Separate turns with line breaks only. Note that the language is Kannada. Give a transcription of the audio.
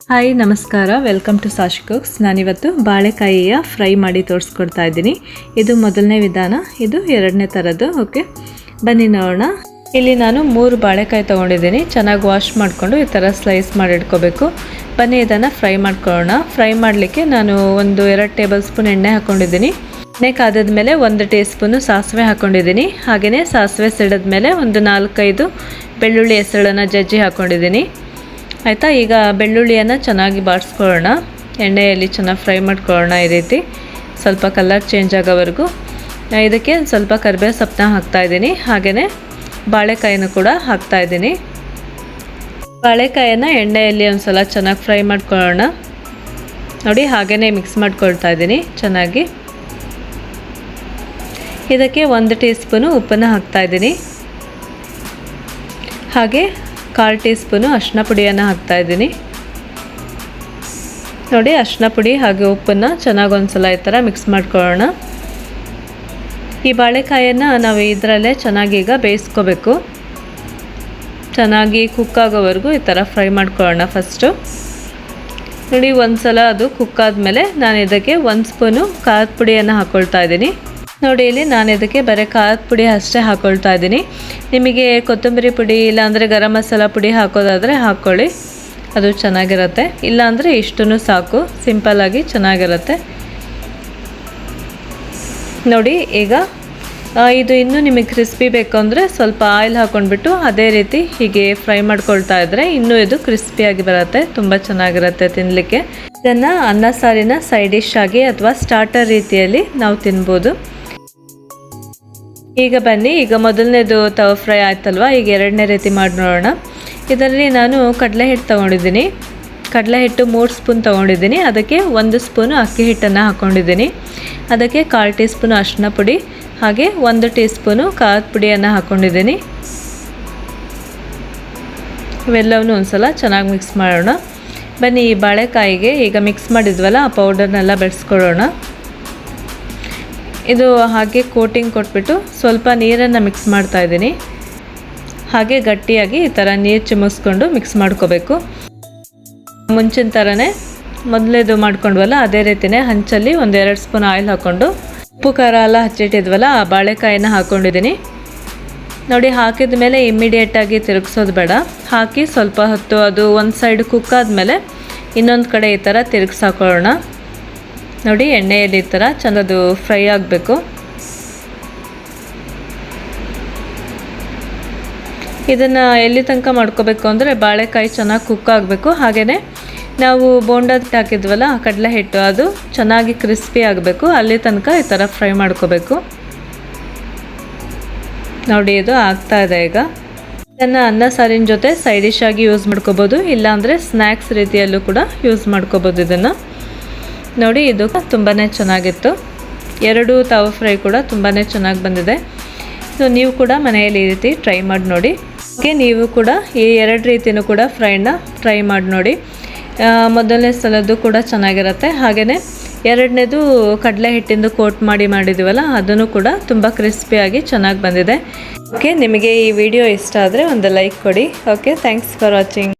ಹಾಯ್ ನಮಸ್ಕಾರ, ವೆಲ್ಕಮ್ ಟು ಸಾಶಿ ಕುಕ್ಸ್. ನಾನಿವತ್ತು ಬಾಳೆಕಾಯಿಯ ಫ್ರೈ ಮಾಡಿ ತೋರಿಸ್ಕೊಡ್ತಾ ಇದ್ದೀನಿ. ಇದು ಮೊದಲನೇ ವಿಧಾನ, ಇದು ಎರಡನೇ ಥರದ್ದು. ಓಕೆ, ಬನ್ನಿ ನೋಡೋಣ. ಇಲ್ಲಿ ನಾನು 3 ಬಾಳೆಕಾಯಿ ತೊಗೊಂಡಿದ್ದೀನಿ. ಚೆನ್ನಾಗಿ ವಾಶ್ ಮಾಡಿಕೊಂಡು ಈ ಥರ ಸ್ಲೈಸ್ ಮಾಡಿ ಇಟ್ಕೋಬೇಕು. ಬನ್ನಿ ಇದನ್ನು ಫ್ರೈ ಮಾಡ್ಕೊಳ್ಳೋಣ. ಫ್ರೈ ಮಾಡಲಿಕ್ಕೆ ನಾನು 1-2 ಟೇಬಲ್ ಸ್ಪೂನ್ ಎಣ್ಣೆ ಹಾಕ್ಕೊಂಡಿದ್ದೀನಿ. ಎಣ್ಣೆ ಕಾದಾದ ಮೇಲೆ 1 ಟೀ ಸ್ಪೂನು ಸಾಸಿವೆ ಹಾಕ್ಕೊಂಡಿದ್ದೀನಿ. ಹಾಗೆಯೇ ಸಾಸಿವೆ ಸಿಡಿದ ಮೇಲೆ 4-5 ಬೆಳ್ಳುಳ್ಳಿ ಹೆಸಳನ್ನು ಜಜ್ಜಿ ಹಾಕ್ಕೊಂಡಿದ್ದೀನಿ. ಆಯಿತಾ, ಈಗ ಬೆಳ್ಳುಳ್ಳಿಯನ್ನು ಚೆನ್ನಾಗಿ ಬಾಡಿಸ್ಕೊಳ್ಳೋಣ. ಎಣ್ಣೆಯಲ್ಲಿ ಚೆನ್ನಾಗಿ ಫ್ರೈ ಮಾಡ್ಕೊಳ್ಳೋಣ. ಈ ರೀತಿ ಸ್ವಲ್ಪ ಕಲರ್ ಚೇಂಜ್ ಆಗೋವರೆಗೂ. ಇದಕ್ಕೆ ಸ್ವಲ್ಪ ಕರಿಬೇವು ಸೊಪ್ಪನ್ನ ಹಾಕ್ತಾಯಿದ್ದೀನಿ. ಹಾಗೆಯೇ ಬಾಳೆಕಾಯಿನೂ ಕೂಡ ಹಾಕ್ತಾಯಿದ್ದೀನಿ. ಬಾಳೆಕಾಯನ್ನು ಎಣ್ಣೆಯಲ್ಲಿ ಒಂದು ಸಲ ಚೆನ್ನಾಗಿ ಫ್ರೈ ಮಾಡ್ಕೊಳ್ಳೋಣ. ನೋಡಿ, ಹಾಗೆಯೇ ಮಿಕ್ಸ್ ಮಾಡ್ಕೊಳ್ತಾ ಇದ್ದೀನಿ ಚೆನ್ನಾಗಿ. ಇದಕ್ಕೆ 1 ಟೀ ಸ್ಪೂನು ಉಪ್ಪನ್ನು ಹಾಕ್ತಾಯಿದ್ದೀನಿ. ಹಾಗೆ 1/4 ಟೀ ಸ್ಪೂನು ಅರಿಶಿನ ಪುಡಿಯನ್ನು ಹಾಕ್ತಾಯಿದ್ದೀನಿ. ನೋಡಿ, ಅರಿಶಿನ ಪುಡಿ ಹಾಗೆ ಉಪ್ಪನ್ನು ಚೆನ್ನಾಗಿ ಒಂದ್ಸಲ ಈ ಥರ ಮಿಕ್ಸ್ ಮಾಡ್ಕೊಳ್ಳೋಣ. ಈ ಬಾಳೆಕಾಯನ್ನು ನಾವು ಇದರಲ್ಲೇ ಚೆನ್ನಾಗಿ ಈಗ ಬೇಯಿಸ್ಕೋಬೇಕು. ಚೆನ್ನಾಗಿ ಕುಕ್ ಆಗೋವರೆಗೂ ಈ ಥರ ಫ್ರೈ ಮಾಡ್ಕೊಳ್ಳೋಣ ಫಸ್ಟು. ನೋಡಿ, ಒಂದ್ಸಲ ಅದು ಕುಕ್ ಆದಮೇಲೆ ನಾನು ಇದಕ್ಕೆ 1 ಸ್ಪೂನು ಖಾರದ ಪುಡಿಯನ್ನು ಹಾಕ್ಕೊಳ್ತಾ ಇದ್ದೀನಿ. ನೋಡಿ, ಇಲ್ಲಿ ನಾನು ಇದಕ್ಕೆ ಬರೀ ಖಾರದ ಪುಡಿ ಅಷ್ಟೇ ಹಾಕ್ಕೊಳ್ತಾ ಇದ್ದೀನಿ. ನಿಮಗೆ ಕೊತ್ತಂಬರಿ ಪುಡಿ ಇಲ್ಲಾಂದರೆ ಗರಂ ಮಸಾಲ ಪುಡಿ ಹಾಕೋದಾದರೆ ಹಾಕ್ಕೊಳ್ಳಿ, ಅದು ಚೆನ್ನಾಗಿರುತ್ತೆ. ಇಲ್ಲಾಂದರೆ ಇಷ್ಟೂ ಸಾಕು, ಸಿಂಪಲ್ಲಾಗಿ ಚೆನ್ನಾಗಿರುತ್ತೆ. ನೋಡಿ, ಈಗ ಇದು ಇನ್ನೂ ನಿಮಗೆ ಕ್ರಿಸ್ಪಿ ಬೇಕು ಅಂದರೆ ಸ್ವಲ್ಪ ಆಯಿಲ್ ಹಾಕ್ಕೊಂಡ್ಬಿಟ್ಟು ಅದೇ ರೀತಿ ಹೀಗೆ ಫ್ರೈ ಮಾಡ್ಕೊಳ್ತಾ ಇದ್ದರೆ ಇನ್ನೂ ಇದು ಕ್ರಿಸ್ಪಿಯಾಗಿ ಬರುತ್ತೆ, ತುಂಬ ಚೆನ್ನಾಗಿರುತ್ತೆ ತಿನ್ನಲಿಕ್ಕೆ. ಇದನ್ನು ಅನ್ನ ಸಾರಿನ ಸೈಡ್ ಡಿಶ್ ಆಗಿ ಅಥವಾ ಸ್ಟಾರ್ಟರ್ ರೀತಿಯಲ್ಲಿ ನಾವು ತಿನ್ಬೋದು. ಈಗ ಬನ್ನಿ, ಈಗ ಮೊದಲನೇದು ತವ ಫ್ರೈ ಆಯ್ತಲ್ವ, ಈಗ ಎರಡನೇ ರೀತಿ ಮಾಡಿ ನೋಡೋಣ. ಇದರಲ್ಲಿ ನಾನು ಕಡಲೆ ಹಿಟ್ಟು ತೊಗೊಂಡಿದ್ದೀನಿ. ಕಡಲೆ ಹಿಟ್ಟು 3 ಸ್ಪೂನ್ ತೊಗೊಂಡಿದ್ದೀನಿ. ಅದಕ್ಕೆ 1 ಸ್ಪೂನು ಅಕ್ಕಿ ಹಿಟ್ಟನ್ನು ಹಾಕ್ಕೊಂಡಿದ್ದೀನಿ. ಅದಕ್ಕೆ 1/4 ಟೀ ಸ್ಪೂನು ಅರಿಶಿನ ಪುಡಿ ಹಾಗೆ 1 ಟೀ ಸ್ಪೂನು ಖಾರದ ಪುಡಿಯನ್ನು ಹಾಕ್ಕೊಂಡಿದ್ದೀನಿ. ಇವೆಲ್ಲವನ್ನೂ ಒಂದು ಸಲ ಚೆನ್ನಾಗಿ ಮಿಕ್ಸ್ ಮಾಡೋಣ. ಬನ್ನಿ, ಈ ಬಾಳೆಕಾಯಿಗೆ ಈಗ ಮಿಕ್ಸ್ ಮಾಡಿದ್ವಲ್ಲ ಆ ಪೌಡರ್ನೆಲ್ಲ ಬೆರೆಸ್ಕೊಳ್ಳೋಣ. ಇದು ಹಾಗೆ ಕೋಟಿಂಗ್ ಕೊಟ್ಬಿಟ್ಟು ಸ್ವಲ್ಪ ನೀರನ್ನು ಮಿಕ್ಸ್ ಮಾಡ್ತಾಯಿದ್ದೀನಿ. ಹಾಗೆ ಗಟ್ಟಿಯಾಗಿ ಈ ಥರ ನೀರು ಚಿಮ್ಮಿಸ್ಕೊಂಡು ಮಿಕ್ಸ್ ಮಾಡ್ಕೋಬೇಕು. ಮುಂಚಿನ ಥರನೇ ಮೊದಲೇದು ಮಾಡ್ಕೊಂಡ್ವಲ್ಲ ಅದೇ ರೀತಿಯೇ ಹಂಚಲ್ಲಿ 1-2 ಸ್ಪೂನ್ ಆಯಿಲ್ ಹಾಕ್ಕೊಂಡು ಉಪ್ಪು ಖಾರ ಎಲ್ಲ ಹಚ್ಚಿಟ್ಟಿದ್ವಲ್ಲ ಆ ಬಾಳೆಕಾಯಿನ ಹಾಕ್ಕೊಂಡಿದ್ದೀನಿ. ನೋಡಿ, ಹಾಕಿದ ಮೇಲೆ ಇಮ್ಮಿಡಿಯೇಟಾಗಿ ತಿರುಗಿಸೋದು ಬೇಡ. ಹಾಕಿ ಸ್ವಲ್ಪ ಹೊತ್ತು ಅದು ಒಂದು ಸೈಡ್ ಕುಕ್ ಆದಮೇಲೆ ಇನ್ನೊಂದು ಕಡೆ ಈ ಥರ ತಿರುಗಿಸಾಕೊಳ್ಳೋಣ. ನೋಡಿ, ಎಣ್ಣೆಯಲ್ಲಿ ಈ ಥರ ಚೆನ್ನಾಗದು ಫ್ರೈ ಆಗಬೇಕು. ಇದನ್ನು ಎಲ್ಲಿ ತನಕ ಮಾಡ್ಕೋಬೇಕು ಅಂದರೆ ಬಾಳೆಕಾಯಿ ಚೆನ್ನಾಗಿ ಕುಕ್ ಆಗಬೇಕು. ಹಾಗೆಯೇ ನಾವು ಬೋಂಡಕ್ಕೆ ಹಾಕಿದ್ವಲ್ಲ ಕಡಲೆ ಹಿಟ್ಟು ಅದು ಚೆನ್ನಾಗಿ ಕ್ರಿಸ್ಪಿ ಆಗಬೇಕು. ಅಲ್ಲಿ ತನಕ ಈ ಥರ ಫ್ರೈ ಮಾಡ್ಕೋಬೇಕು. ನೋಡಿ, ಇದು ಆಗ್ತಾ ಇದೆ ಈಗ. ಇದನ್ನು ಅನ್ನ ಸಾರಿನ ಜೊತೆ ಸೈಡ್ ಡಿಶ್ ಆಗಿ ಯೂಸ್ ಮಾಡ್ಕೋಬೋದು, ಇಲ್ಲಾಂದರೆ ಸ್ನ್ಯಾಕ್ಸ್ ರೀತಿಯಲ್ಲೂ ಕೂಡ ಯೂಸ್ ಮಾಡ್ಕೋಬೋದು ಇದನ್ನು. ನೋಡಿ, ಇದು ತುಂಬಾ ಚೆನ್ನಾಗಿತ್ತು. 2 ತವ ಫ್ರೈ ಕೂಡ ತುಂಬಾ ಚೆನ್ನಾಗಿ ಬಂದಿದೆ. ಸೊ ನೀವು ಕೂಡ ಮನೆಯಲ್ಲಿ ಈ ರೀತಿ ಟ್ರೈ ಮಾಡಿ ನೋಡಿ. ಓಕೆ, ನೀವು ಕೂಡ ಈ 2 ರೀತಿಯೂ ಕೂಡ ಟ್ರೈ ಮಾಡಿ ನೋಡಿ. ಮೊದಲನೇ ಸಲದ್ದು ಕೂಡ ಚೆನ್ನಾಗಿರುತ್ತೆ. ಹಾಗೆಯೇ ಎರಡನೇದು ಕಡಲೆ ಹಿಟ್ಟಿಂದು ಕೋಟ್ ಮಾಡಿದ್ದೀವಲ್ಲ ಅದನ್ನು ಕೂಡ ತುಂಬ ಕ್ರಿಸ್ಪಿಯಾಗಿ ಚೆನ್ನಾಗಿ ಬಂದಿದೆ. ಓಕೆ, ನಿಮಗೆ ಈ ವಿಡಿಯೋ ಇಷ್ಟ ಆದರೆ ಒಂದು ಲೈಕ್ ಕೊಡಿ. Okay, thanks for watching.